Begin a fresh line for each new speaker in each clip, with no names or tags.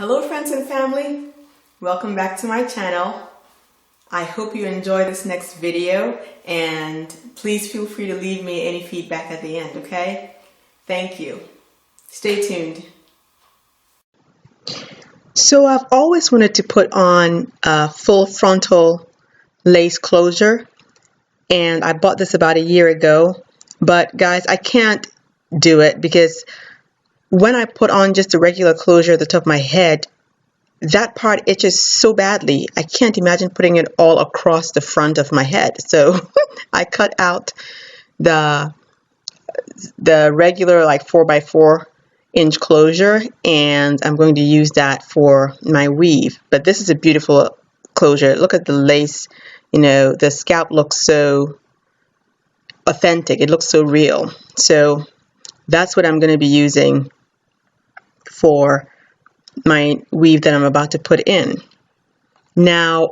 Hello friends and family, welcome back to my channel. I hope you enjoy this next video and please feel free to leave me any feedback at the end, okay? Thank you. Stay tuned. So I've always wanted to put on a full frontal lace closure, and I bought this about a year ago, but guys, I can't do it because when I put on just a regular closure at the top of my head, that part itches so badly. I can't imagine putting it all across the front of my head. So I cut out the regular like 4x4 inch closure, and I'm going to use that for my weave. But this is a beautiful closure. Look at the lace, you know, the scalp looks so authentic. It looks so real. So that's what I'm going to be using for my weave that I'm about to put in. Now,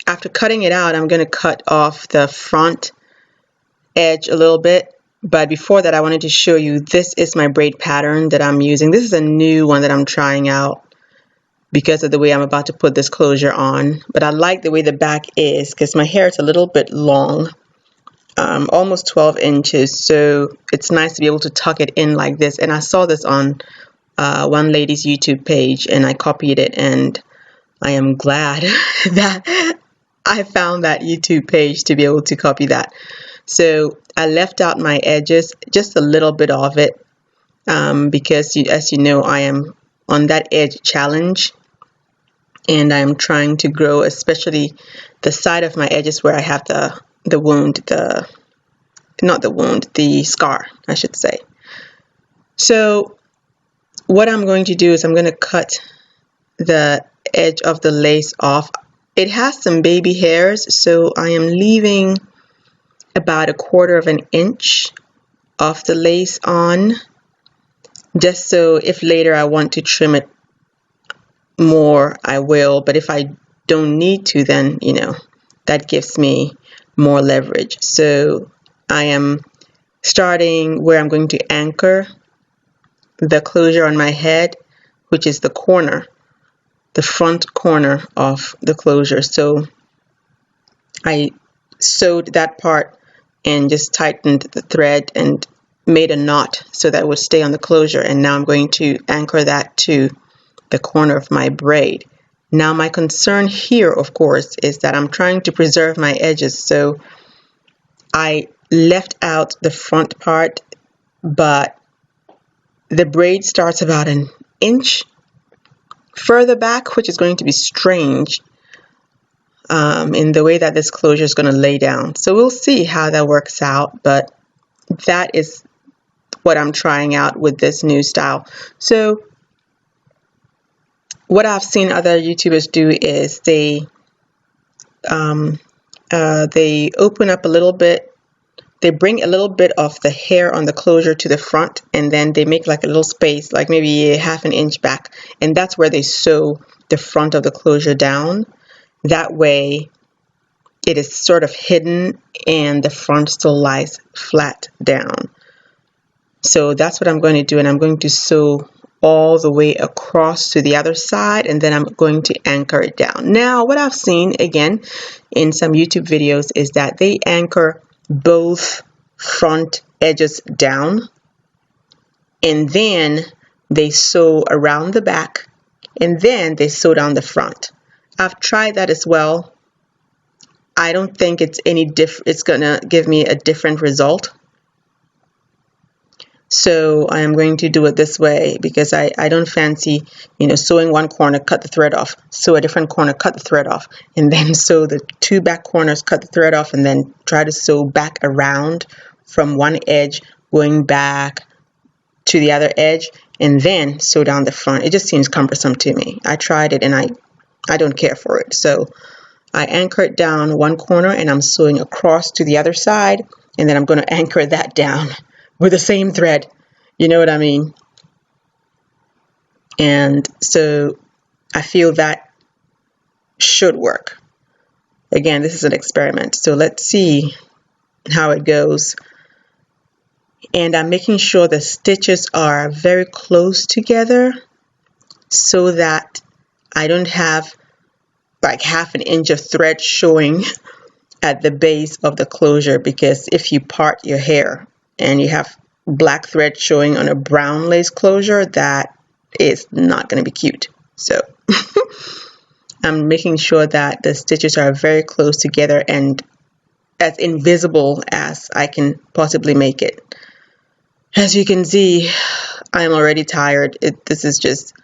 after cutting it out, I'm going to cut off the front edge a little bit. But before that, I wanted to show you, this is my braid pattern that I'm using. This is a new one that I'm trying out because of the way I'm about to put this closure on. But I like the way the back is because my hair is a little bit long, almost 12 inches. So it's nice to be able to tuck it in like this. And I saw this on one lady's YouTube page and I copied it, and I am glad that I found that YouTube page to be able to copy that. So I left out my edges, just a little bit of it, because as you know, I am on that edge challenge and I'm trying to grow, especially the side of my edges where I have the wound, the scar, I should say. So what I'm going to do is I'm going to cut the edge of the lace off. It has some baby hairs, so I am leaving about 1/4 of an inch of the lace on, just so if later I want to trim it more, I will. But if I don't need to, then, you know, that gives me more leverage. So I am starting where I'm going to anchor the closure on my head, which is the corner, the front corner of the closure. So I sewed that part and just tightened the thread and made a knot so that it would stay on the closure. And now I'm going to anchor that to the corner of my braid. Now my concern here, of course, is that I'm trying to preserve my edges. So I left out the front part, but the braid starts about 1 inch further back, which is going to be strange in the way that this closure is going to lay down. So we'll see how that works out, but that is what I'm trying out with this new style. So what I've seen other YouTubers do is they open up a little bit. They bring a little bit of the hair on the closure to the front, and then they make like a little space, like maybe 1/2 inch back, and that's where they sew the front of the closure down. That way it is sort of hidden and the front still lies flat down. So that's what I'm going to do, and I'm going to sew all the way across to the other side, and then I'm going to anchor it down. Now what I've seen again in some YouTube videos is that they anchor both front edges down and then they sew around the back and then they sew down the front. I've tried that as well. I don't think it's gonna give me a different result. So I am going to do it this way because I don't fancy, you know, sewing one corner, cut the thread off, sew a different corner, cut the thread off, and then sew the 2 back corners, cut the thread off, and then try to sew back around from one edge, going back to the other edge, and then sew down the front. It just seems cumbersome to me. I tried it and I don't care for it. So I anchor it down one corner and I'm sewing across to the other side, and then I'm going to anchor that down with the same thread, you know what I mean? And so I feel that should work. Again, this is an experiment, so let's see how it goes. And I'm making sure the stitches are very close together so that I don't have like ½ an inch of thread showing at the base of the closure, because if you part your hair and you have black thread showing on a brown lace closure, that is not going to be cute. So I'm making sure that the stitches are very close together and as invisible as I can possibly make it. As you can see, I'm already tired. This is just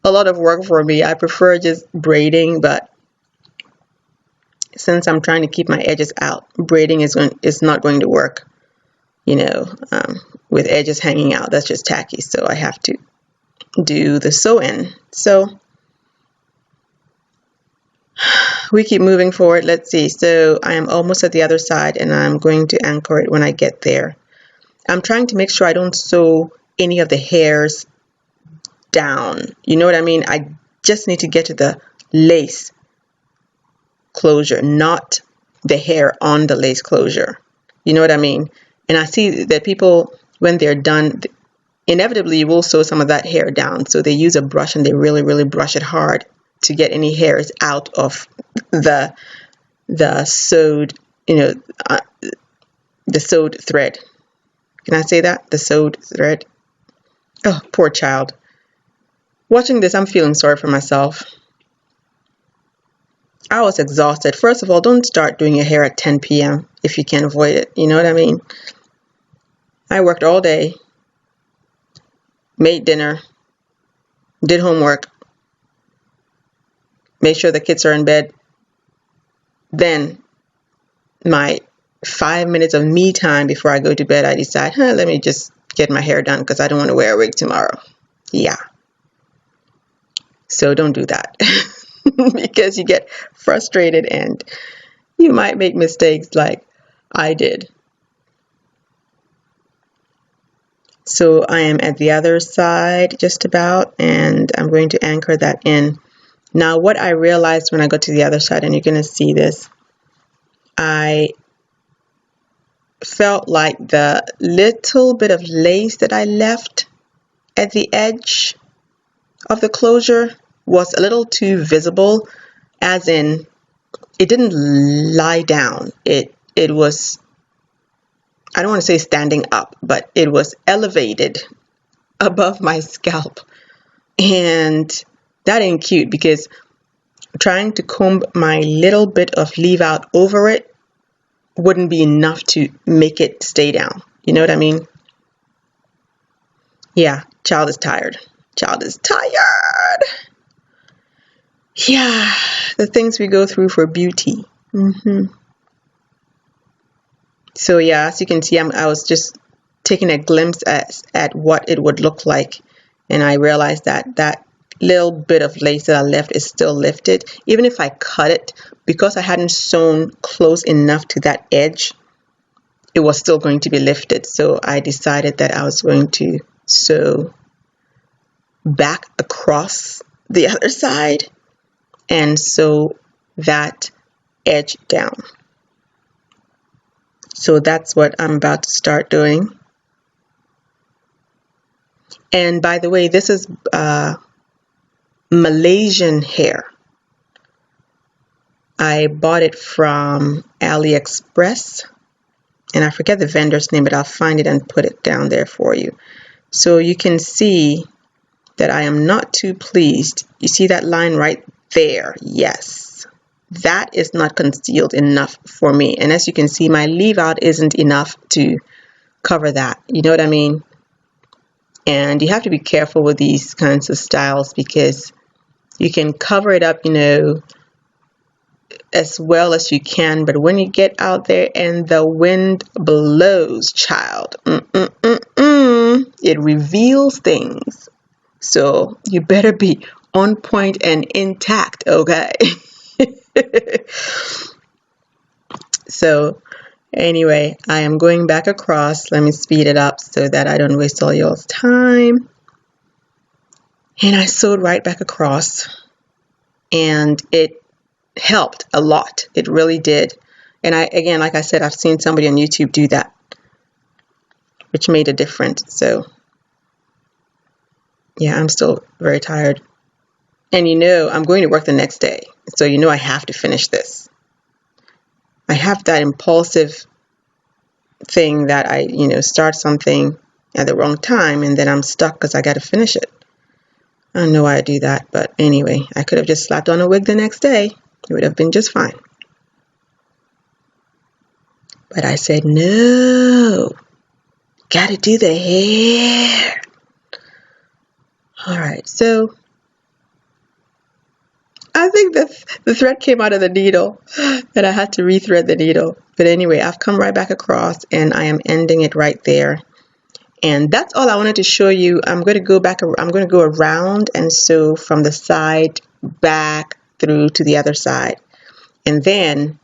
a lot of work for me. I prefer just braiding, but since I'm trying to keep my edges out, braiding is not going to work, you know, with edges hanging out. That's just tacky. So I have to do the sew-in. So we keep moving forward. Let's see. So I am almost at the other side, and I'm going to anchor it when I get there. I'm trying to make sure I don't sew any of the hairs down. You know what I mean? I just need to get to the lace closure, not the hair on the lace closure. You know what I mean? And I see that people, when they're done, inevitably you will sew some of that hair down. So they use a brush and they really, really brush it hard to get any hairs out of the sewed, you know, the sewed thread. Can I say that? The sewed thread. Oh, poor child. Watching this, I'm feeling sorry for myself. I was exhausted. First of all, don't start doing your hair at 10 p.m. if you can avoid it. You know what I mean? I worked all day, made dinner, did homework, made sure the kids are in bed. Then my 5 minutes of me time before I go to bed, I decide, let me just get my hair done because I don't want to wear a wig tomorrow. Yeah. So don't do that because you get frustrated and you might make mistakes like I did. So I am at the other side just about, and I'm going to anchor that in. Now what I realized when I got to the other side, and you're going to see this, I felt like the little bit of lace that I left at the edge of the closure was a little too visible, as in it didn't lie down. It was, I don't want to say standing up, but it was elevated above my scalp. And that ain't cute, because trying to comb my little bit of leave out over it wouldn't be enough to make it stay down. You know what I mean? Yeah, child is tired. Child is tired. Yeah, the things we go through for beauty. So yeah, as you can see, I was just taking a glimpse at what it would look like, and I realized that that little bit of lace that I left is still lifted. Even if I cut it, because I hadn't sewn close enough to that edge, it was still going to be lifted. So I decided that I was going to sew back across the other side and sew that edge down. So that's what I'm about to start doing. And by the way, this is Malaysian hair. I bought it from AliExpress, and I forget the vendor's name, but I'll find it and put it down there for you. So you can see that I am not too pleased. You see that line right there? Yes. That is not concealed enough for me. And as you can see, my leave out isn't enough to cover that. You know what I mean? And you have to be careful with these kinds of styles, because you can cover it up, you know, as well as you can, but when you get out there and the wind blows, child, it reveals things. So you better be on point and intact, okay? So anyway, I am going back across. Let me speed it up so that I don't waste all y'all's time. And I sewed right back across, and it helped a lot. It really did. And again, like I said, I've seen somebody on YouTube do that, which made a difference. So yeah, I'm still very tired. And you know, I'm going to work the next day. So you know I have to finish this. I have that impulsive thing that I, start something at the wrong time and then I'm stuck because I got to finish it. I don't know why I do that, but anyway, I could have just slapped on a wig the next day. It would have been just fine. But I said, no, got to do the hair. All right, so I think the thread came out of the needle and I had to rethread the needle. But anyway, I've come right back across and I am ending it right there. And that's all I wanted to show you. I'm going to go back, I'm going to go around and sew from the side back through to the other side. And then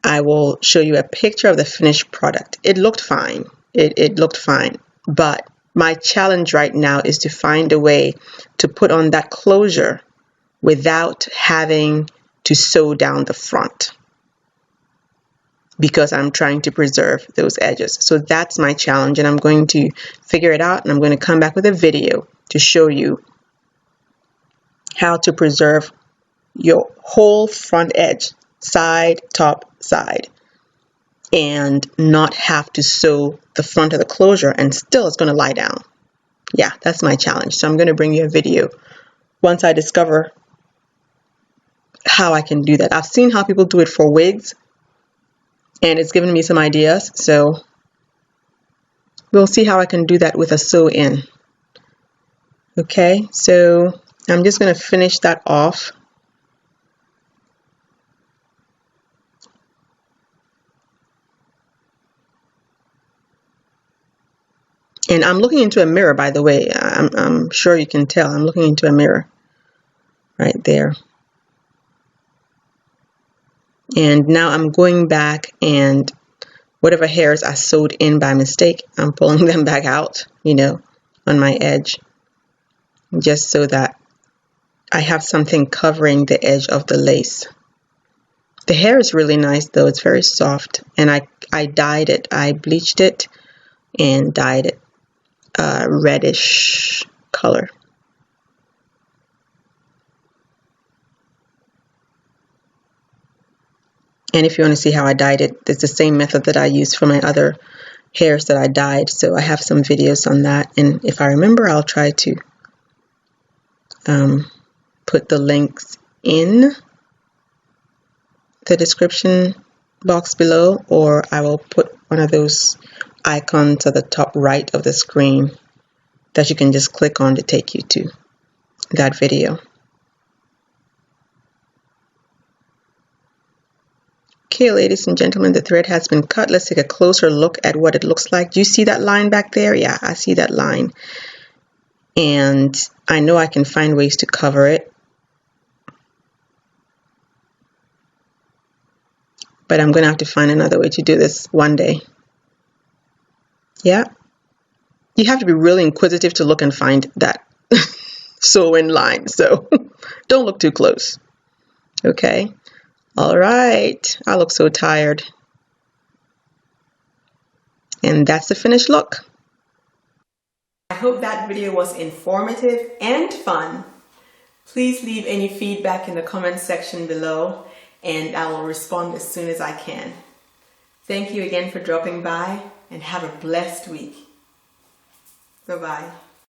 I will show you a picture of the finished product. It looked fine. It looked fine. But my challenge right now is to find a way to put on that closure without having to sew down the front, because I'm trying to preserve those edges. So that's my challenge, and I'm going to figure it out, and I'm going to come back with a video to show you how to preserve your whole front edge, side, top, side, and not have to sew the front of the closure, and still it's going to lie down. Yeah, that's my challenge. So I'm going to bring you a video once I discover how I can do that. I've seen how people do it for wigs, and it's given me some ideas, so we'll see how I can do that with a sew-in. Okay, so I'm just going to finish that off. And I'm looking into a mirror, by the way. I'm sure you can tell. I'm looking into a mirror right there. And now I'm going back, and whatever hairs I sewed in by mistake, I'm pulling them back out, on my edge, just so that I have something covering the edge of the lace. The hair is really nice though. It's very soft, and I dyed it. I bleached it and dyed it a reddish color. And if you want to see how I dyed it, it's the same method that I used for my other hairs that I dyed. So I have some videos on that. And if I remember, I'll try to put the links in the description box below, or I will put one of those icons at the top right of the screen that you can just click on to take you to that video. Okay, ladies and gentlemen, the thread has been cut. Let's take a closer look at what it looks like. Do you see that line back there? Yeah, I see that line. And I know I can find ways to cover it. But I'm going to have to find another way to do this one day. Yeah. You have to be really inquisitive to look and find that sew-in line. So don't look too close. Okay. All right, I look so tired. And that's the finished look. I hope that video was informative and fun. Please leave any feedback in the comment section below, and I will respond as soon as I can. Thank you again for dropping by, and have a blessed week. Bye-bye.